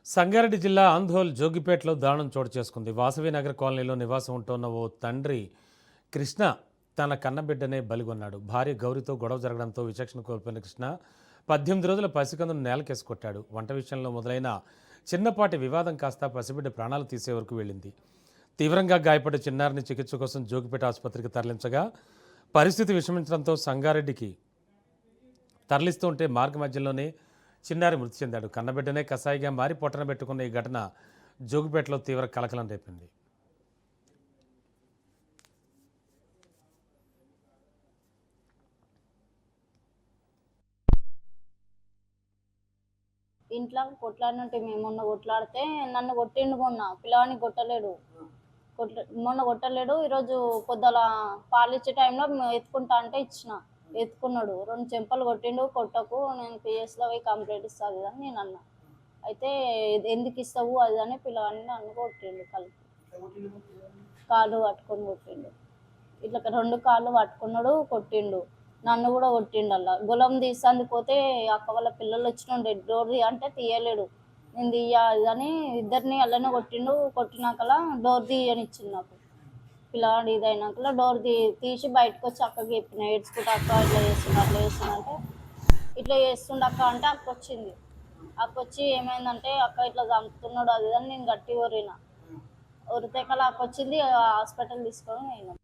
సంగారెడ్డి జిల్లా ఆందోళ్ జోగిపేటలో దారుణం చోటు చేసుకుంది. వాసవి నగర్ కాలనీలో నివాసం ఉంటున్న ఓ తండ్రి కృష్ణ తన కన్నబిడ్డనే బలిగొన్నాడు. భార్య గౌరితో గొడవ జరగడంతో విచక్షణ కోల్పోయిన కృష్ణ 18 రోజుల పసికందును నేలకేసి కొట్టాడు. వంట విషయంలో మొదలైన చిన్నపాటి వివాదం కాస్త పసిబిడ్డ ప్రాణాలు తీసే వరకు వెళ్ళింది. తీవ్రంగా గాయపడ్డ చిన్నారిని చికిత్స కోసం జోగిపేట ఆసుపత్రికి తరలించగా పరిస్థితి విషమించడంతో సంగారెడ్డికి తరలిస్తుంటే మార్గ మధ్యలోనే చిన్నారి మృతి చెందాడు. కన్నబిడ్డనే కసాయిగా మారి పొట్టన పెట్టుకున్న ఈ ఘటన జోగిపేటలో తీవ్ర కలకలం రేపింది. ఇంట్లో కొట్లాడినట్టు మేము మొన్న కొట్లాడితే నన్ను కొట్టిండు. మొన్న పిల్లవాడిని కొట్టలేడు, మొన్న కొట్టలేడు. ఈరోజు పొద్దుల పాలిచ్చే టైంలో ఎత్తుకుంటా అంటే ఇచ్చిన, ఎత్తుకున్నాడు. 2 చెంపలు కొట్టిండు. కొట్టకు, నేను పిఎస్లో పోయి కంప్లైంట్ ఇస్తాను అని నేను అన్నా. అయితే ఎందుకు ఇస్తావు అది అని పిల్లవాడిని నన్ను కొట్టిండు. కాళ్ళు పట్టుకొని కొట్టిండు. ఇట్లా 2 కాళ్ళు పట్టుకున్నాడు, కొట్టిండు. నన్ను కూడా కొట్టిండు. అలా గులం తీసేందుకు అక్క వాళ్ళ పిల్లలు వచ్చిన డోర్ అంటే తీయలేడు. నేను తీయాలని ఇద్దరిని అలానే కొట్టిండు. కొట్టినాకలా డోర్ తీయనిచ్చింది నాకు. పిల్లవాడు ఇదైనాకలా డోర్ తీసి బయటకు వచ్చి అక్కకి చెప్పిన, ఏడ్చుకుంటే అక్క ఇట్లా చేస్తున్నా అట్లా చేస్తున్నా అంటే, ఇట్లా చేస్తుండ అక్క అంటే అక్క వచ్చింది. అక్క వచ్చి ఏమైందంటే అక్క ఇట్లా చంపుతున్నాడు అది అని నేను గట్టి ఒరిన. ఒరితే కల్లా అక్క వచ్చింది. హాస్పిటల్ తీసుకొని పోయినాం.